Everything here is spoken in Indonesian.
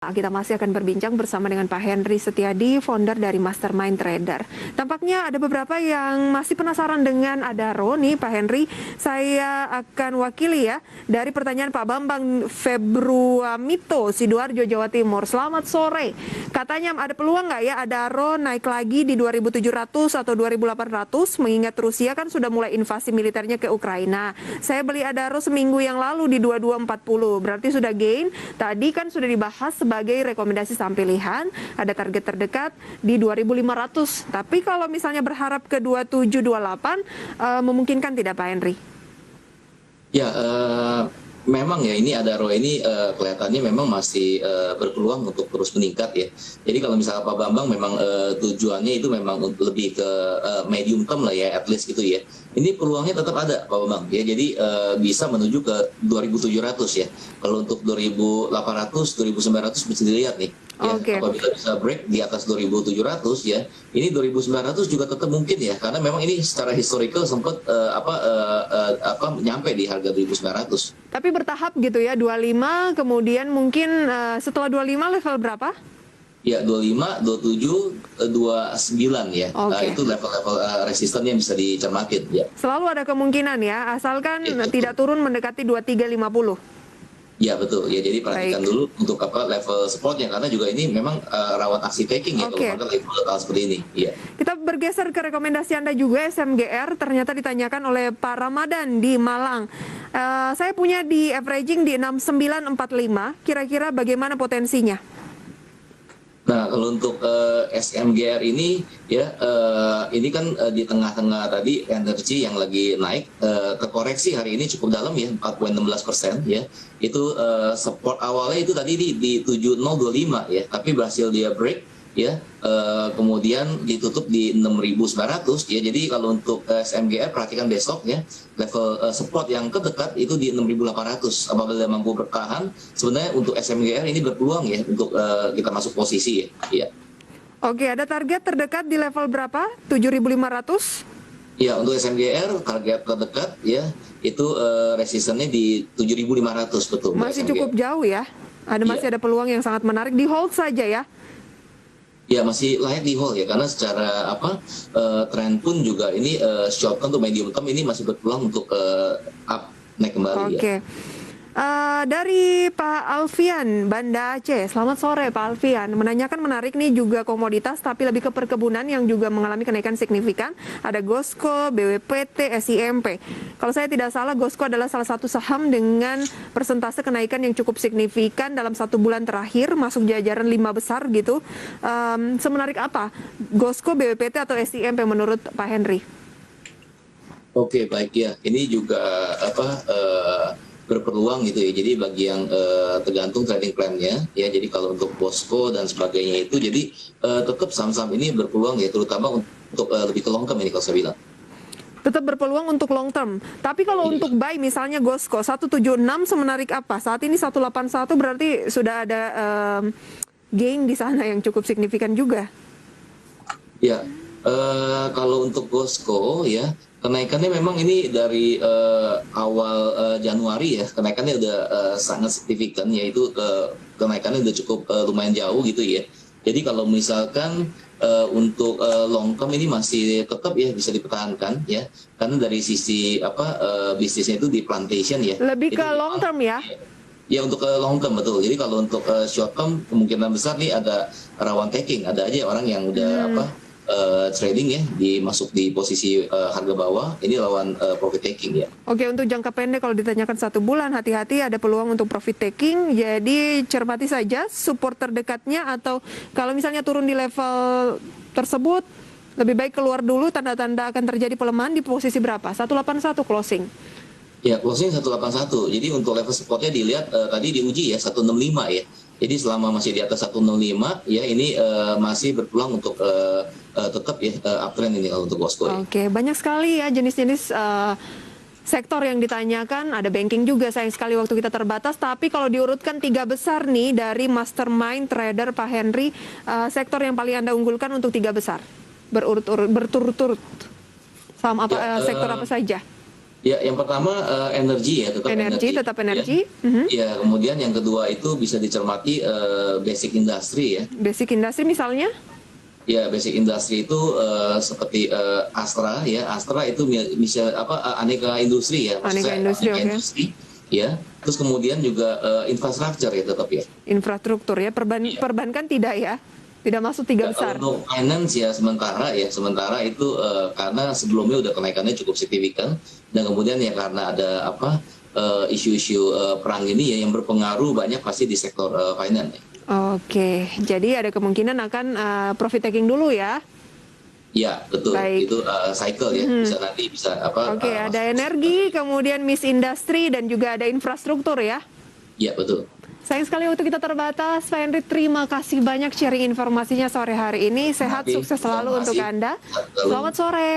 Kita masih akan berbincang bersama dengan Pak Henry Setiadi, founder dari Mastermind Trader. Tampaknya ada beberapa yang masih penasaran dengan Adaro nih Pak Henry. Saya akan wakili ya dari pertanyaan Pak Bambang Februamito, Sidoarjo, Jawa Timur. Selamat sore. Katanya ada peluang nggak ya Adaro naik lagi di 2.700 atau 2.800 mengingat Rusia kan sudah mulai invasi militernya ke Ukraina. Saya beli Adaro seminggu yang lalu di 2240, berarti sudah gain. Tadi kan sudah dibahas sebagai rekomendasi saham pilihan, ada target terdekat di 2.500. Tapi kalau misalnya berharap ke 2728, memungkinkan tidak Pak Henry? Ya, memang ya ini Adaro ini kelihatannya memang masih berpeluang untuk terus meningkat ya. Jadi kalau misalnya Pak Bambang memang tujuannya itu memang lebih ke medium term lah ya, at least gitu ya. Ini peluangnya tetap ada Pak Bambang ya. Jadi bisa menuju ke 2.700 ya. Kalau untuk 2.800, 2.900 bisa dilihat nih. Ya, apabila bisa break di atas 2.700 ya, ini 2.900 juga tetap mungkin ya, karena memang ini secara historical sempat nyampe di harga 2.900. Tapi bertahap gitu ya, 25, kemudian mungkin setelah 25 level berapa? Ya, 25, 27, 29 ya. Itu level-level resisten yang bisa dicermatin ya. Selalu ada kemungkinan ya, asalkan tidak turun mendekati 2350. Ya betul ya, jadi perhatikan dulu untuk level supportnya, karena juga ini memang rawan aksi taking ya kalau pada level seperti ini. Ya. Kita bergeser ke rekomendasi Anda juga, SMGR ternyata ditanyakan oleh Pak Ramadan di Malang. Saya punya di averaging di 6945, kira-kira bagaimana potensinya? Nah, kalau untuk SMGR ini ya, ini kan di tengah-tengah tadi energi yang lagi naik, terkoreksi hari ini cukup dalam ya, 4,16% ya. Itu support awalnya itu tadi di 7025 ya, tapi berhasil dia break ya, kemudian ditutup di 6.900 ya. Jadi kalau untuk SMGR perhatikan besok ya, level support yang terdekat itu di 6.800. Apabila mampu bertahan, sebenarnya untuk SMGR ini berpeluang ya untuk kita masuk posisi ya. Oke, ada target terdekat di level berapa? 7.500? Ya, untuk SMGR target terdekat ya itu resistennya di 7.500 betul. Masih cukup jauh ya. Masih ada peluang yang sangat menarik, di hold saja ya. Ya, masih layak di hold ya, karena secara tren pun juga ini short term atau medium term ini masih berpeluang untuk up, naik kembali ya. Dari Pak Alfian, Banda Aceh. Selamat sore Pak Alfian. Menanyakan menarik nih juga komoditas tapi lebih ke perkebunan yang juga mengalami kenaikan signifikan. Ada Gosco, BWPT, SIMP. Kalau saya tidak salah, Gosco adalah salah satu saham dengan persentase kenaikan yang cukup signifikan dalam 1 bulan terakhir, masuk jajaran 5 besar gitu. Semenarik apa Gosco, BWPT atau SIMP menurut Pak Henry? Oke, baik ya. Ini juga berpeluang gitu ya. Jadi bagi yang tergantung trading plan-nya ya. Jadi kalau untuk Bosco dan sebagainya itu, jadi tetap saham-saham ini berpeluang ya, terutama untuk lebih ke long term ini kalau saya bilang. Tetap berpeluang untuk long term. Tapi kalau untuk buy misalnya Gosco 176 semenarik apa? Saat ini 181 berarti sudah ada gain di sana yang cukup signifikan juga. Ya, kalau untuk Gosco ya, kenaikannya memang ini dari awal Januari ya, kenaikannya udah sangat signifikan, yaitu kenaikannya udah cukup lumayan jauh gitu ya. Jadi kalau misalkan untuk long term ini masih tetap ya bisa dipertahankan ya, karena dari sisi bisnisnya itu di plantation ya. Lebih ke long term ya? Ya, untuk long term betul. Jadi kalau untuk short term kemungkinan besar nih ada rawan taking, ada aja orang yang udah trading ya, masuk di posisi harga bawah, ini lawan profit taking ya. Oke, untuk jangka pendek kalau ditanyakan 1 bulan, hati-hati ada peluang untuk profit taking, jadi cermati saja support terdekatnya, atau kalau misalnya turun di level tersebut, lebih baik keluar dulu, tanda-tanda akan terjadi pelemahan di posisi berapa? 181 closing. Ya, closing 181, jadi untuk level supportnya dilihat tadi diuji ya, 165 ya. Jadi selama masih di atas 165 ya, ini masih berpeluang untuk tetap ya uptrend ini kalau untuk Bosco. Oke, banyak sekali ya jenis-jenis sektor yang ditanyakan. Ada banking juga, sayang sekali waktu kita terbatas. Tapi kalau diurutkan 3 besar nih dari Mastermind Trader Pak Henry, sektor yang paling Anda unggulkan untuk 3 besar berturut-turut, saham apa, sektor apa saja? Ya, yang pertama energi ya, tetap Energi, energi. tetap Ya. energi. Mhm. Ya, kemudian yang kedua itu bisa dicermati basic industry ya. Basic industry misalnya? Ya, basic industry itu seperti Astra ya. Astra itu bisa apa aneka industri ya, maksud Aneka saya industri, aneka oke. industri ya. Terus kemudian juga infrastruktur ya tetap ya. Infrastruktur ya, Iya. perbankan tidak ya? Tidak masuk tiga Ya, kalau besar. untuk finance ya sementara itu karena sebelumnya udah kenaikannya cukup signifikan dan kemudian ya karena ada apa isu-isu perang ini ya yang berpengaruh banyak pasti di sektor finance. Oke, jadi ada kemungkinan akan profit taking dulu ya? Ya, betul. Baik. Itu cycle ya. Bisa nanti bisa apa Oke, ada masuk. energi, kemudian Miss Industry, dan juga ada infrastruktur ya? Ya, betul. Sayang sekali waktu kita terbatas, Pak Henry. Terima kasih banyak sharing informasinya sore hari ini. Sehat, Oke, sukses selalu terima untuk kasih. Anda. Selalu. Selamat sore.